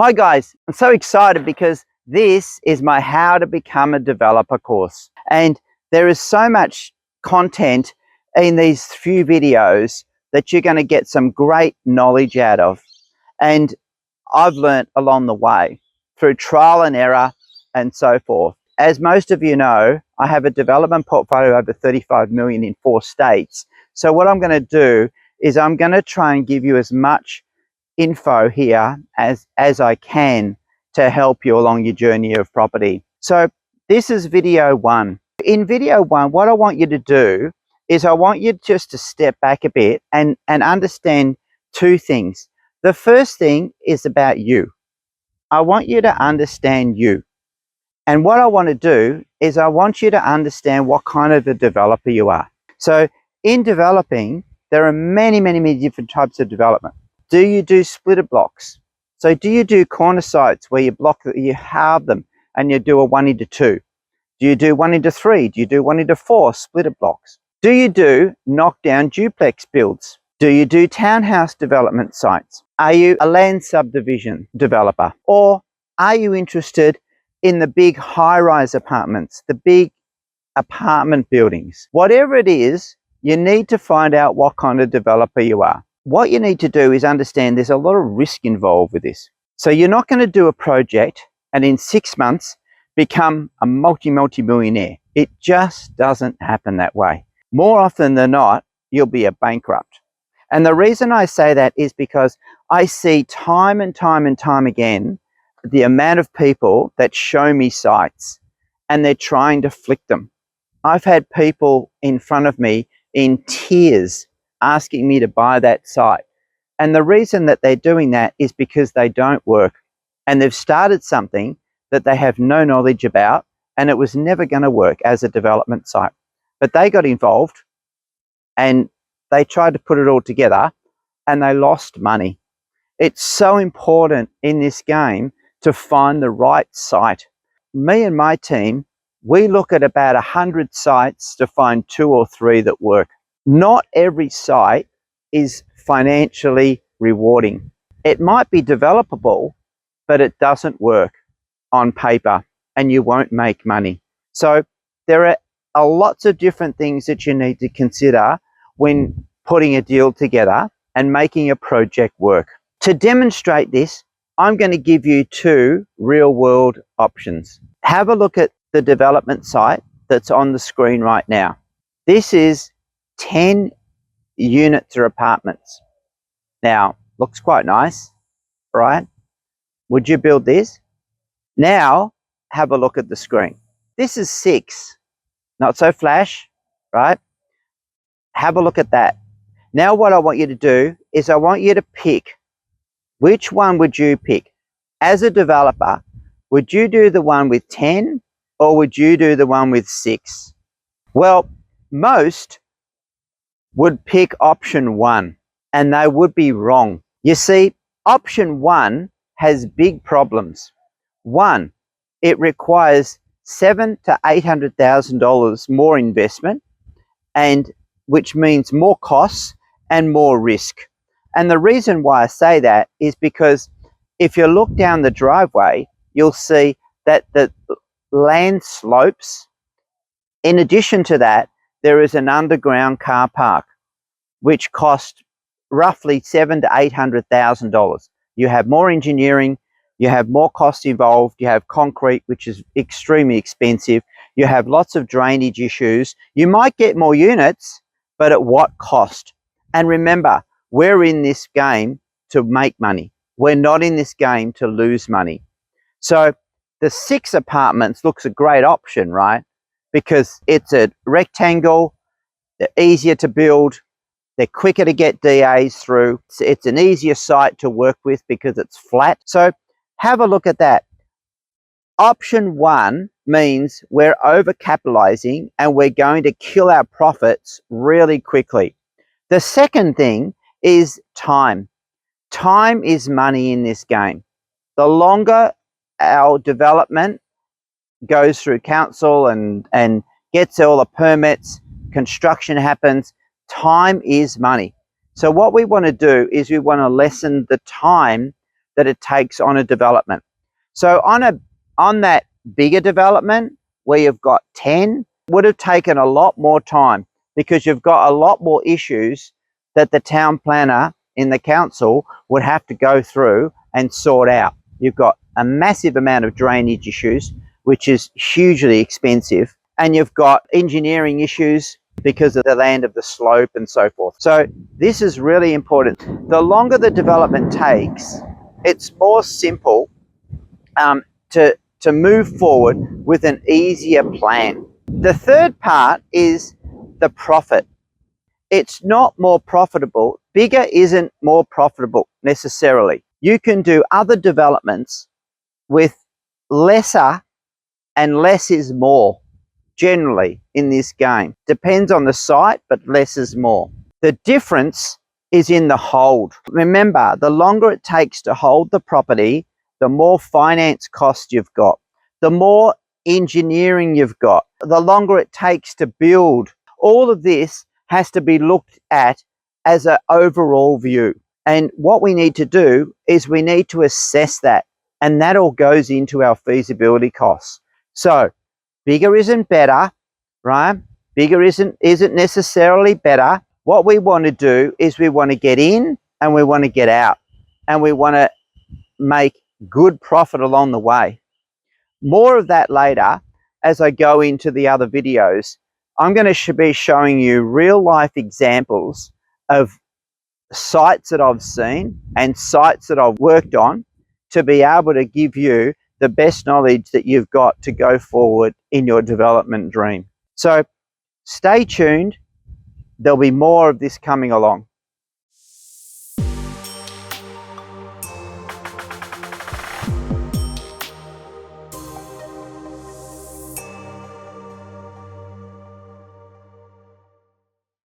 Hi guys, I'm so excited because this is my How to Become a Developer course. And there is so much content in these few videos that you're going to get some great knowledge out of. And I've learned along the way through trial and error and so forth. As most of you know, I have a development portfolio over 35 million in 4 states. So what I'm going to do is I'm going to try and give you as much info here as I can to help you along your journey of property. So this is video 1. In video 1, what I want you to do is I want you just to step back a bit and understand 2 things. The first thing is about you. I want you to understand you. And what I want to do is I want you to understand what kind of a developer you are. So in developing, there are many different types of development. Do you do splitter blocks? So do you do corner sites where you halve them and you do a 1:2? Do you do 1:3? Do you do 1:4 splitter blocks? Do you do knockdown duplex builds? Do you do townhouse development sites? Are you a land subdivision developer? Or are you interested in the big high-rise apartments, the big apartment buildings? Whatever it is, you need to find out what kind of developer you are. What you need to do is understand there's a lot of risk involved with this. So you're not going to do a project and in 6 months become a multi-millionaire. It just doesn't happen that way. More often than not, you'll be a bankrupt. And the reason I say that is because I see time and time again the amount of people that show me sites and they're trying to flick them. I've had people in front of me in tears asking me to buy that site. And the reason that they're doing that is because they don't work. And they've started something that they have no knowledge about, and it was never going to work as a development site. But they got involved and they tried to put it all together and they lost money. It's so important in this game to find the right site. Me and my team, we look at about 100 sites to find 2 or 3 that work. Not every site is financially rewarding. It might be developable, but it doesn't work on paper and you won't make money. So there are lots of different things that you need to consider when putting a deal together and making a project work. To demonstrate this, I'm going to give you 2 real-world options. Have a look at the development site that's on the screen right now. This is 10 units or apartments. Now, looks quite nice, right? Would you build this? Now, have a look at the screen. This is 6, not so flash, right? Have a look at that. Now what I want you to do is I want you to pick, which one would you pick? As a developer, would you do the one with 10 or would you do the one with 6? Well, most would pick option 1 and they would be wrong. You see, option 1 has big problems. 1, it requires $700,000 to $800,000 more investment, and which means more costs and more risk. And the reason why I say that is because if you look down the driveway, you'll see that the land slopes. In addition to that, there is an underground car park, which costs roughly $700,000 to $800,000. You have more engineering, you have more costs involved, you have concrete, which is extremely expensive, you have lots of drainage issues. You might get more units, but at what cost? And remember, we're in this game to make money. We're not in this game to lose money. So the 6 apartments looks a great option, right? Because it's a rectangle, they're easier to build, they're quicker to get DAs through. It's an easier site to work with because it's flat. So have a look at that. Option 1 means we're overcapitalizing and we're going to kill our profits really quickly. The second thing is time. Time is money in this game. The longer our development goes through council and gets all the permits, construction happens, time is money. So what we want to do is we want to lessen the time that it takes on a development. So on that bigger development where you've got 10, would have taken a lot more time because you've got a lot more issues that the town planner in the council would have to go through and sort out. You've got a massive amount of drainage issues, which is hugely expensive, and you've got engineering issues because of the land of the slope and so forth. So this is really important. The longer the development takes, it's more simple to move forward with an easier plan. The third part is the profit. It's not more profitable. Bigger isn't more profitable necessarily. You can do other developments with lesser, and less is more generally in this game. Depends on the site, but less is more. The difference is in the hold. Remember, the longer it takes to hold the property, the more finance cost you've got, the more engineering you've got, the longer it takes to build. All of this has to be looked at as an overall view. And what we need to do is we need to assess that. And that all goes into our feasibility costs. So bigger isn't better, right? Bigger isn't necessarily better. What we want to do is we want to get in and we want to get out. And we want to make good profit along the way. More of that later as I go into the other videos. I'm going to be showing you real life examples of sites that I've seen and sites that I've worked on to be able to give you the best knowledge that you've got to go forward in your development dream. So stay tuned. There'll be more of this coming along.